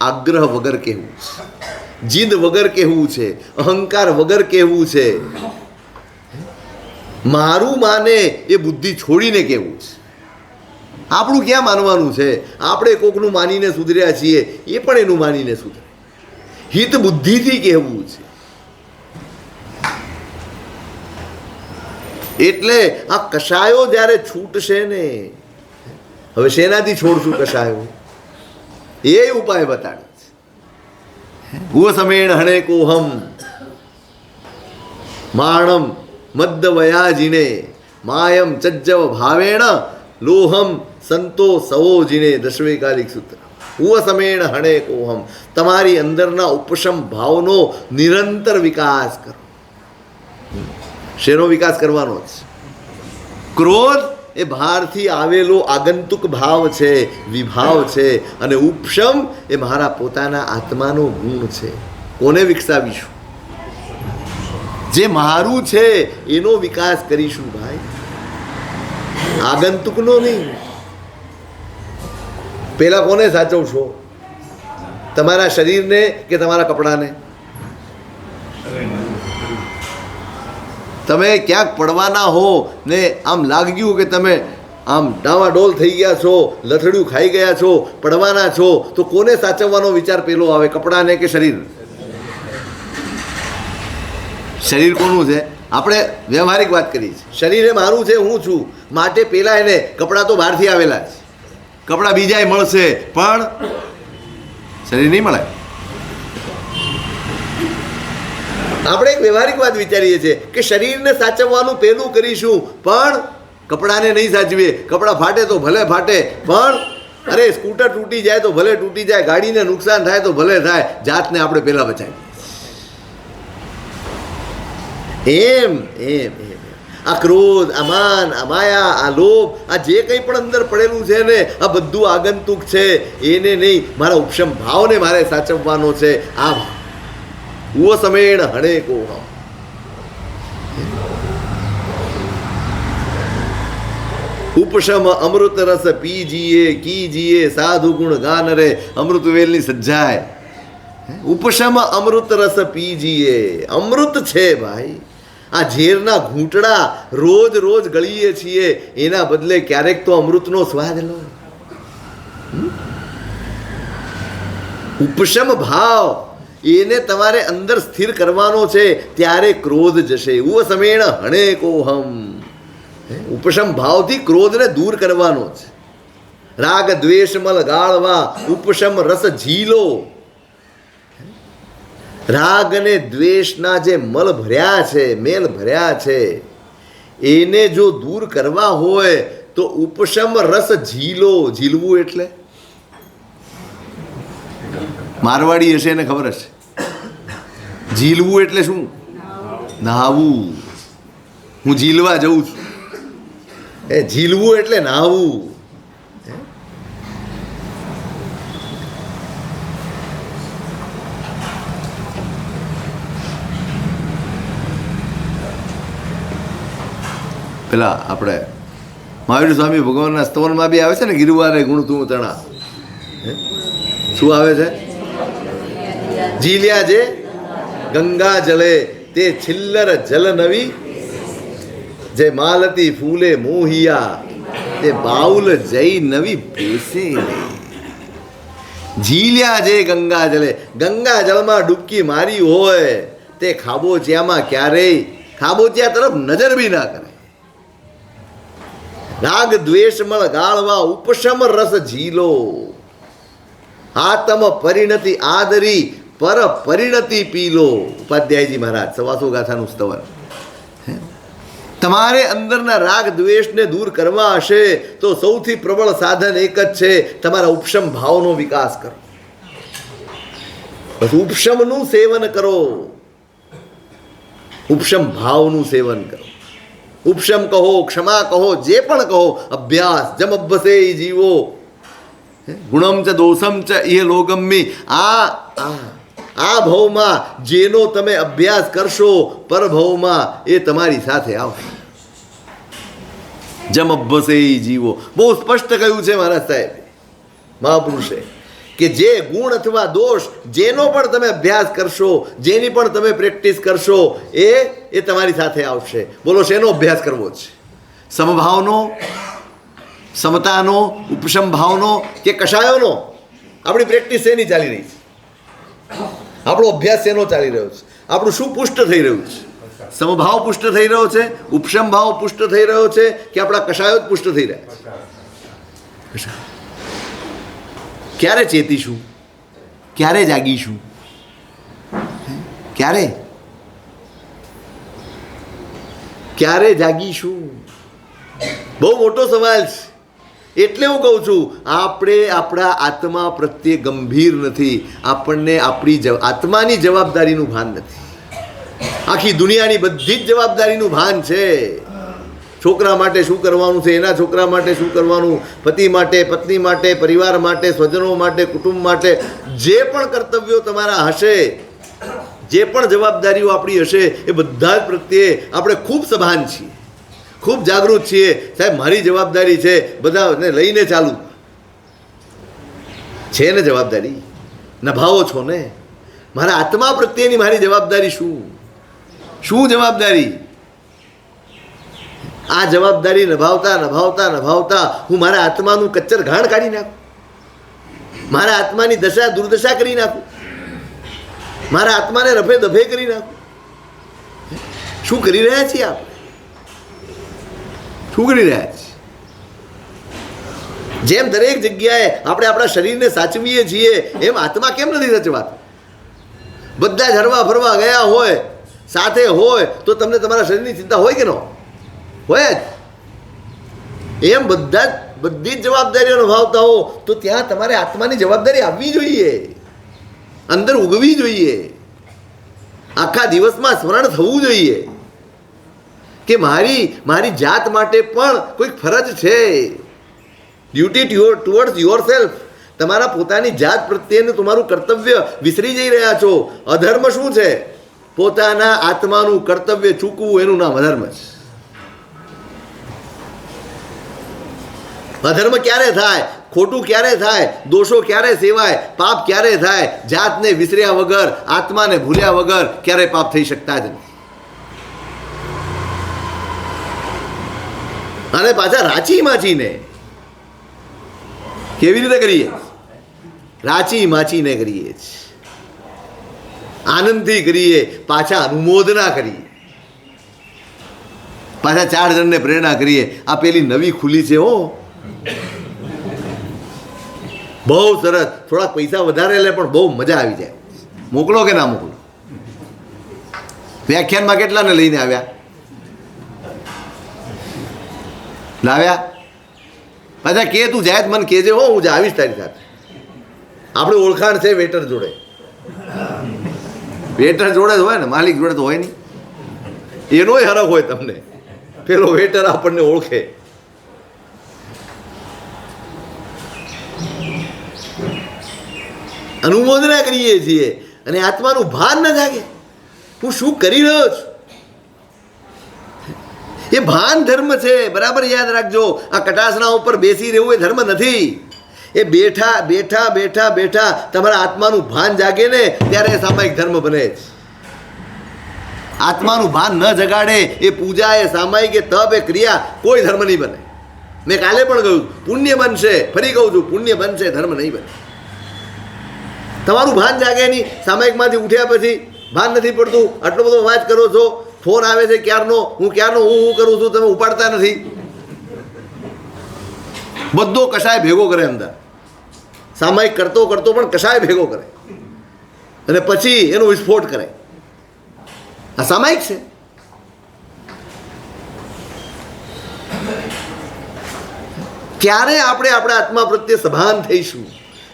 આગ્રહ વગર કહેવું છે, જીદ વગર કહેવું છે, અહંકાર વગર કહેવું છે. મારું માને એ બુદ્ધિ છોડીને કહેવું છે. આપણું ક્યાં માનવાનું છે? આપણે કોકનું માનીને સુધર્યા છીએ, એ પણ એનું માનીને સુધરે. હિત બુદ્ધિથી કહેવું છે. એટલે આ કષાયો જ્યારે છૂટશે ને, હવે શેનાથી છોડશું કષાયો? એ ઉપાય બતાડે છે. ભૂ સમેણ હણે કોહમ માણમ મદ્દવયાજીને માયમ ચજ્જવ ભાવેણ લોહમ સંતો સવો જીને. દશવેકાલિક સૂત્ર. ભૂ સમેણ હણે કોહમ. તમારી અંદરના ઉપશમ ભાવનો નિરંતર વિકાસ કરો. શેનો વિકાસ કરવાનો છે? ક્રોધ એ બહારથી આવેલો આગંતુક ભાવ છે, વિભાવ છે, અને ઉપશમ એ મારા પોતાના આત્માનો ગુણ છે. કોને વિકસાવીશું? જે મારું છે એનો વિકાસ કરીશું ભાઈ, આગંતુકનો નહીં. પેલા કોને સાચવશો? તમારા શરીરને કે તમારા કપડાને? તમે ક્યાંક પડવાના હો ને આમ લાગ્યું કે તમે આમ ડાવાડોલ થઈ ગયા છો, લથડિયું ખાઈ ગયા છો, પડવાના છો, તો કોને સાચવવાનો વિચાર પેલો આવે, કપડાને કે શરીર? શરીર કોનું છે? આપણે વ્યવહારિક વાત કરી છે. શરીર એ મારું છે, હું છું, માટે પેલા એને કપડાં તો બહારથી આવેલા છે, કપડાં બીજાય મળશે પણ શરીર નહીં મળે. આપણે એક વ્યવહારિક વાત વિચારીએ છીએ કે શરીરને સાચવવાનું પેલું કરીશું પણ કપડાને નહીં સાચવીએ. કપડાં ફાટે તો ભલે ફાટે, પણ અરે સ્કૂટર તૂટી જાય તો ભલે તૂટી જાય, ગાડીને નુકસાન થાય તો ભલે થાય, જાતને આપણે પહેલાં બચાવીએ. એમ એમ એમ આ ક્રોધ, આ માન, આ માયા, આ લોભ, આ જે કંઈ પણ અંદર પડેલું છે ને, આ બધું આગંતુક છે. એને નહીં, મારા ઉપશમ ભાવને મારે સાચવવાનો છે. આ વો સમેણ હણે કો ઉપશમ અમૃત રસ પીજીએ કીજીએ સાધુ ગુણ ગાન રે અમૃત વેલની સજ્જાય. ઉપશમ અમૃત રસ પીજીએ, અમૃત છે ભાઈ. આ ઝેરના ઘૂંટડા રોજ રોજ ગળીએ છીએ, એના બદલે ક્યારેક તો અમૃતનો સ્વાદ લો. ઉપશમ ભાવ એને તમારે અંદર સ્થિર કરવાનો છે, ત્યારે ક્રોધ જશે. ઉવ સમેણ હણે કોહમ. ઉપશમ ભાવથી ક્રોધને દૂર કરવાનો છે. રાગ દ્વેષ મલ ગાળવા ઉપશમ રસ ઝીલો. રાગ અને દ્વેષના જે મલ ભર્યા છે, મેલ ભર્યા છે, એને જો દૂર કરવા હોય તો ઉપશમ રસ ઝીલો. ઝીલવું એટલે મારવાડી હશે એને ખબર હશે. ઝીલવું એટલે શું? નાહવું. હું ઝીલવા જઉં છું. એ ઝીલવું એટલે નાહવું. પેલા આપણે મહાવીર સ્વામી ભગવાનના સ્તવનમાં બી આવે છે ને, ગિરવારે ગુણ તું તણા. શું આવે છે? ઝીલ્યા જે ગંગા જલે તે છિલ્લર જલ નવી, જે માલતી ફૂલે મોહિયા તે બાઉલ જઈ નવી ભેસે. ઝીલ્યા જે ગંગા જલે, ગંગા જળમાં ડૂબકી મારી હોય તે ખાબોચિયામાં ક્યારેય ખાબોચિયા તરફ નજર બી ના કરે. રાગ દ્વેષ મળ ગાળવા ઉપશમ રસ ઝીલો. આત્મ પરિણતિ આદરી પર પરિણતિ પીલો. ઉપાધ્યાયજી મહારાજ સવાસો ગાથાનું સ્તવન. તમારે અંદરના રાગ દ્વેષને દૂર કરવા હશે તો સૌથી પ્રબળ સાધન એક જ છે, તમારા ઉપશમ ભાવનો વિકાસ કરો. બસ ઉપશમનું સેવન કરો, ઉપશમ ભાવનું સેવન કરો. ઉપશમ કહો, ક્ષમા કહો, જે પણ કહો, અભ્યાસ જમ અભ્યસે જીવો. ગુણમ ચ દોષમ ચ ઇહ લોગમ્મી. આ ભવમાં જેનો તમે અભ્યાસ કરશો, પરભવમાં એ તમારી સાથે આવશે. જમ અભ્યસે જીવો. બહુ સ્પષ્ટ કહ્યું છે મહારાજ સાહેબ, મહાપુરુષે, કે જે ગુણ અથવા દોષ જેનો પણ તમે અભ્યાસ કરશો, જેની પણ તમે પ્રેક્ટિસ કરશો, એ તમારી સાથે આવશે. બોલો શેનો અભ્યાસ કરવો છે? સમભાવનો, સમતાનો, ઉપશમ ભાવનો કે કશાયોનો? આપણી પ્રેક્ટિસ શેની ચાલી રહી છે? આપણો અભ્યાસ શેનો ચાલી રહ્યો છે? આપણું શું પુષ્ટ થઈ રહ્યું છે? સમભાવ પુષ્ટ થઈ રહ્યો છે? ઉપશમ ભાવ પુષ્ટ થઈ રહ્યો છે કે આપણા કશાયો જ પુષ્ટ થઈ રહ્યા છે? ક્યારે ચેતીશું? ક્યારે જાગીશું? ક્યારે જાગીશું? બહુ મોટો સવાલ છે. એટલે હું કહું છું, આપણે આપણા આત્મા પ્રત્યે ગંભીર નથી. આપણને આપણી આત્માની જવાબદારીનું ભાન નથી. આખી દુનિયાની બધી જ જવાબદારીનું ભાન છે. છોકરા માટે શું કરવાનું છે, એના છોકરા માટે શું કરવાનું, પતિ માટે, પત્ની માટે, પરિવાર માટે, સ્વજનો માટે, કુટુંબ માટે, જે પણ કર્તવ્યો તમારા હશે, જે પણ જવાબદારીઓ આપણી હશે, એ બધા જ પ્રત્યે આપણે ખૂબ સભાન છીએ, ખૂબ જાગૃત છીએ. સાહેબ મારી જવાબદારી છે, બધાને લઈને ચાલુ છે ને જવાબદારી નભાવો છો ને. મારા આત્મા પ્રત્યેની મારી જવાબદારી શું જવાબદારી? આ જવાબદારી નિભાવતા નિભાવતા નિભાવતા હું મારા આત્માનું કચ્ચર ઘાણ કાઢી નાખું, મારા આત્માની દશા દુર્દશા કરી નાખું, મારા આત્માને રફે દફે કરી નાખું. શું કરી રહ્યા છીએ આપણે? શું કરી રહ્યા છીએ? જેમ દરેક જગ્યાએ આપણે આપણા શરીરને સાચવીએ છીએ એમ આત્મા કેમ નથી સચવાતો? બધા જ હરવા ફરવા ગયા હોય, સાથે હોય તો તમને તમારા શરીરની ચિંતા હોય કે ન હોય? જ એમ બધી જ જવાબદારીઓ નિભાવતા હો તો ત્યાં તમારે આત્માની જવાબદારી આવવી જોઈએ, અંદર ઉગવી જોઈએ, આખા દિવસમાં સ્મરણ થવું જોઈએ કે મારી જાત માટે પણ કોઈક ફરજ છે. Duty towards your self. તમારા પોતાની જાત પ્રત્યેનું તમારું કર્તવ્ય વિસરી જઈ રહ્યા છો. અધર્મ શું છે? પોતાના આત્માનું કર્તવ્ય ચૂકવું, એનું નામ અધર્મ છે. અધર્મ ક્યારે થાય? ખોટું ક્યારે થાય? દોષો ક્યારે સેવાય? પાપ ક્યારે થાય? જાતને વિસર્યા વગર, આત્માને ભૂલ્યા વગર ક્યારે પાપ થઈ શકતા જ નથી. અને પાછા રાચી માચીને કેવી રીતે કરીએ? રાચી માચીને કરીએ, આનંદથી કરીએ, પાછા અનુમોદના કરીએ, પાછા 4 જણને પ્રેરણા કરીએ. આ પેલી નવી ખુલી છે હો, બહુ સરસ. થોડાક પૈસા વધારે લે પણ બહુ મજા આવી જાય. મોકલો કે ના મોકલો? વ્યાખ્યાનમાં કેટલાને લઈને આવ્યા? લાવ્યા? પાછા કે તું જાય મને કહેજે હો, હું આવીશ તારી સાથે. આપણે ઓળખાણ છે વેટર જોડે. વેટર જોડે જ હોય ને, માલિક જોડે તો હોય નહીં. એનોય હરખ હોય તમને. પેલો વેટર આપણને ઓળખે. અનુમોદના કરીએ છીએ અને આત્માનું ભાન ન જાગે. હું શું કરી રહ્યો છું? એ ભાન ધર્મ છે. બરાબર યાદ રાખજો. આ કટાસના ઉપર બેસી રહેવું એ ધર્મ નથી. એ બેઠા બેઠા બેઠા બેઠા તમારા આત્માનું ભાન જાગે ને ત્યારે સામાયિક ધર્મ બને છે. આત્માનું ભાન ન જગાડે એ પૂજા, એ સામાયિક, એ તપ, એ ક્રિયા કોઈ ધર્મ નહીં બને. મેં કાલે પણ કહ્યું પુણ્ય બનશે, ફરી કહું છું પુણ્ય બનશે, ધર્મ નહીં બને. તમારું ભાન જાગે નહીં. સામાયિકમાંથી ઉઠ્યા પછી ભાન નથી પડતું. આટલો બધો અવાજ કરો છો, ફોન આવે છે ક્યારનો, હું કરું છું, તમે ઉપાડતા નથી. બધો કશાય ભેગો કરે અંદર. સામાયિક કરતો કરતો પણ કશાય ભેગો કરે અને પછી એનો વિસ્ફોટ કરે. આ સામાયિક છે. ક્યારે આપણે આપણા આત્મા પ્રત્યે સભાન થઈશું?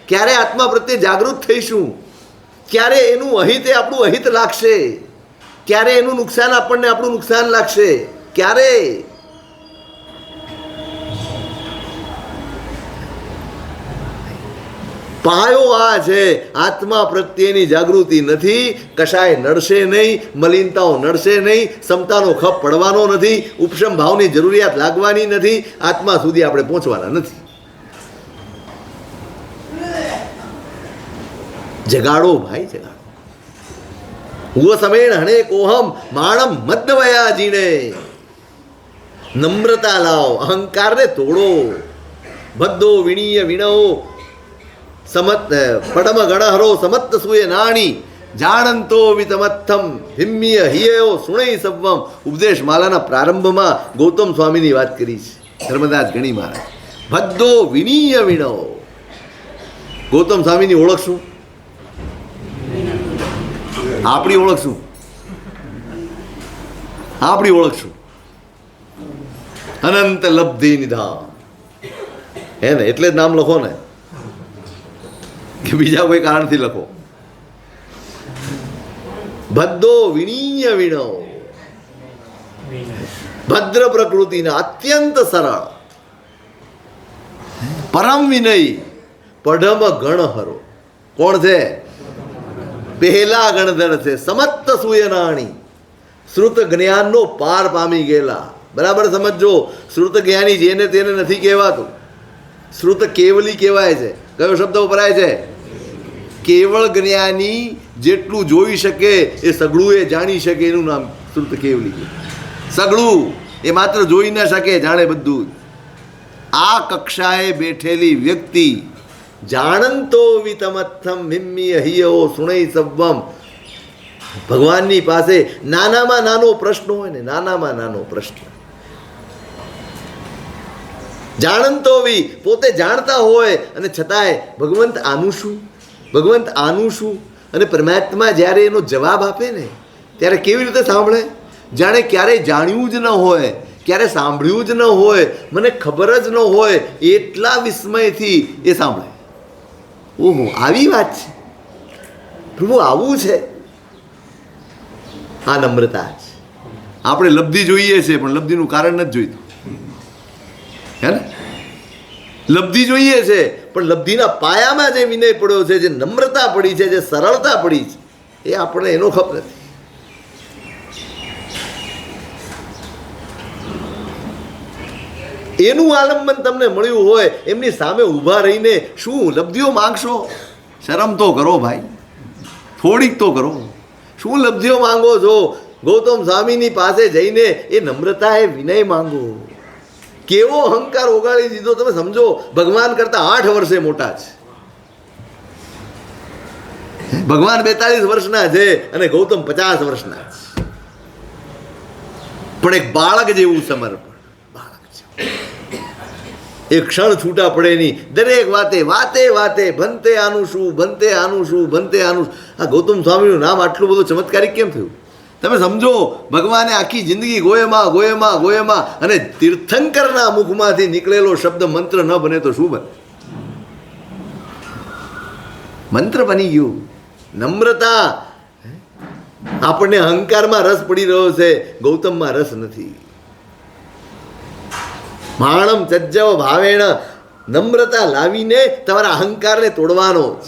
ક્યારે આત્મા પ્રત્યે જાગૃત થઈશું? ક્યારે એનું અહિત એ આપણું અહિત લાગશે? ક્યારે એનું નુકસાન આપણને આપણું નુકસાન લાગશે? ક્યારે? પાયો આ છે. આત્મા પ્રત્યેની જાગૃતિ નથી, કશાય નડશે નહીં, મલિનતાઓ નડશે નહીં, સમતાનો ખપ પડવાનો નથી, ઉપશમ ભાવની જરૂરિયાત લાગવાની નથી, આત્મા સુધી આપણે પહોંચવાના નથી. જગાડો ભાઈ, જગાડો. હુવ સમેણ હણે કોહમ માણમ મદ્દવયા જીણે. નમ્રતા લાવો, અહંકારને તોડો. ભદ્દો વિણીય વિણો સમત પડમ ગણહરો સમત્ત સુએ નાણી જાણંતો વિતમત્થમ હિમ્ય હિયો સુણઈ સવ્વમ. ઉપદેશ માલાના પ્રારંભમાં ગૌતમ સ્વામીની વાત કરી છે, ધર્મદાસ ગણી મહારાજ. ભદ્દો વિણીય વિણો. ગૌતમ સ્વામીની ઓળખ શું? આપણી ઓળખ શું? આપણી ઓળખ શું? અનંત લબ્ધિ નિધાન. હે ને? એટલે જ નામ લખો ને, કે બીજા કોઈ કારણથી લખો. ભદ્દો વિણીય વિણો. ભદ્ર પ્રકૃતિના, અત્યંત સરળ, પરમ વિનય, પઢમ ગણહરો. કોણ છે? પહેલા ગણધર છે. સમત્ત સુયનાણી, શ્રુત જ્ઞાનનો પાર પામી ગયેલા. બરાબર સમજો. શ્રુત જ્ઞાની જેને તેને નથી કહેવાતું. શ્રુત કેવલી કહેવાય છે. કયો શબ્દ વપરાય છે? કેવળ જ્ઞાની જેટલું જોઈ શકે એ સગળું એ જાણી શકે એનું નામ શ્રુત કેવલી. સગળું એ માત્ર જોઈ ન શકે, જાણે બધું જ. આ કક્ષાએ બેઠેલી વ્યક્તિ જાણંતો વિતમત્થમ મિમ્મી અહિયો સુણઈ સવ્વમ. ભગવાનની પાસે નાનામાં નાનો પ્રશ્ન હોય ને, નાનામાં નાનો પ્રશ્ન, જાણંતો વી, પોતે જાણતા હોય અને છતાંય ભગવંત આનું શું, ભગવંત આનું શું. અને પરમાત્મા જ્યારે એનો જવાબ આપે ને ત્યારે કેવી રીતે સાંભળે? જાણે ક્યારેય જાણ્યું જ ન હોય, ક્યારે સાંભળ્યું જ ન હોય, મને ખબર જ ન હોય, એટલા વિસ્મયથી એ સાંભળે. ઓહો, આવી વાત છે પ્રભુ, આવું છે. આ નમ્રતા છે. આપણે લબ્ધિ જોઈએ છે પણ લબ્ધિનું કારણ નથી જોઈતું, હે ને? લબ્ધિ જોઈએ છે પણ લબ્ધિના પાયામાં જે વિનય પડ્યો છે, જે નમ્રતા પડી છે, જે સરળતા પડી છે, એ આપણે એનો ખપ નથી. એનું આલંબન તમને મળ્યું હોય, એમની સામે ઊભા રહીને શું લબ્ધિઓ માંગશો? શરમ તો કરો ભાઈ, થોડીક તો કરો. શું લબ્ધિઓ માંગો છો? ગૌતમ સ્વામીની પાસે જઈને એ નમ્રતા, એ વિનય માંગો. કેવો અહંકાર ઓગાળી દીધો તમે સમજો. ભગવાન કરતા 8 વર્ષે મોટા છે. ભગવાન 42 વર્ષના છે અને ગૌતમ 50 વર્ષના છે. પણ એક બાળક જેવું સમર્પણ, બાળક જેવું. એક ક્ષણ છૂટા પડે નહીં. દરેક વાતે વાતે વાતે ભંતે આનું શું, ભંતે આનું શું, ભંતે આનું. આ ગૌતમ સ્વામીનું નામ આટલું બધું ચમત્કારિક કેમ થયું? તમે સમજો, ભગવાને આખી જિંદગી ગોયમાં ગોયમાં ગોયમાં, અને તીર્થંકરના મુખમાંથી નીકળેલો શબ્દ મંત્ર ન બને તો શું બને? મંત્ર બની ગયું. નમ્રતા. આપણને અહંકારમાં રસ પડી રહ્યો છે, ગૌતમમાં રસ નથી. માણમ ચજ્જવ ભાવેણ, નમ્રતા લાવીને તમારા અહંકારને તોડવાનો જ.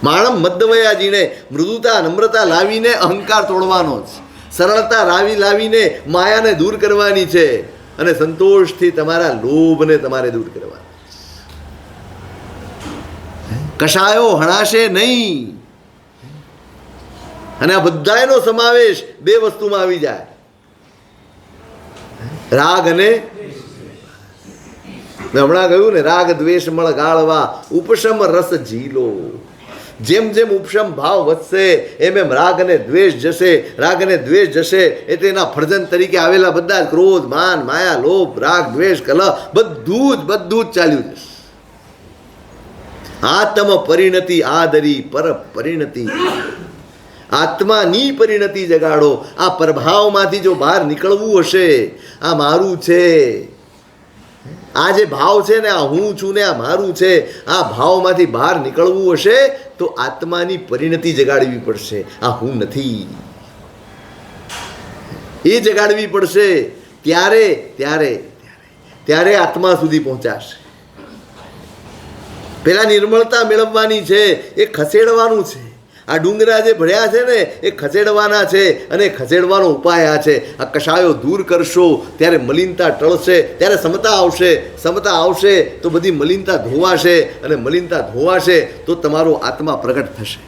માણમ મદ્દવયાજીને મૃદુતા, નમ્રતા લાવીને અહંકાર તોડવાનો જ. સરળતા લાવીને માયાને દૂર કરવાની છે, અને સંતોષથી તમારા લોભને તમારે દૂર કરવાનો. કશાયો હણાશે નહીં. અને આ બધાનો સમાવેશ 2 વસ્તુમાં આવી જાય, રાગ અને મેં હમણાં કહ્યું ને, રાગ દ્વેષ મળ ગાળવા, ઉપશમ રસ ઝીલો. જેમ જેમ ઉપશમ ભાવ વધશે એમ એમ રાગ અને દ્વેષ જશે. રાગ અને દ્વેષ જશે એટલે એના ફળજન તરીકે આવેલા બધા ક્રોધ, માન, માયા, લોભ, રાગ, દ્વેષ, કલહ બધું જ ચાલ્યું જશે. આત્મ પરિણતિ આદરી પર પરિણતિ. આત્માની પરિણતિ જગાડો. આ પ્રભાવમાંથી જો બહાર નીકળવું હશે, આ મારું છે, આ જે ભાવ છે ને, આ હું છું ને આ મારું છે, આ ભાવમાંથી બહાર નીકળવું હશે તો આત્માની પરિણતિ જગાડવી પડશે. આ હું નથી, એ જગાડવી પડશે. ત્યારે ત્યારે ત્યારે આત્મા સુધી પહોંચાશે. પેલા નિર્મળતા મેળવવાની છે, એ ખસેડવાનું છે. આ ડુંગરા જે ભળ્યા છે ને, એ ખસેડવાના છે, અને ખસેડવાનો ઉપાય આ છે. આ કશાયો દૂર કરશો ત્યારે મલિનતા ટળશે, ત્યારે સમતા આવશે. સમતા આવશે તો બધી મલિનતા ધોવાશે, અને મલિનતા ધોવાશે તો તમારો આત્મા પ્રગટ થશે.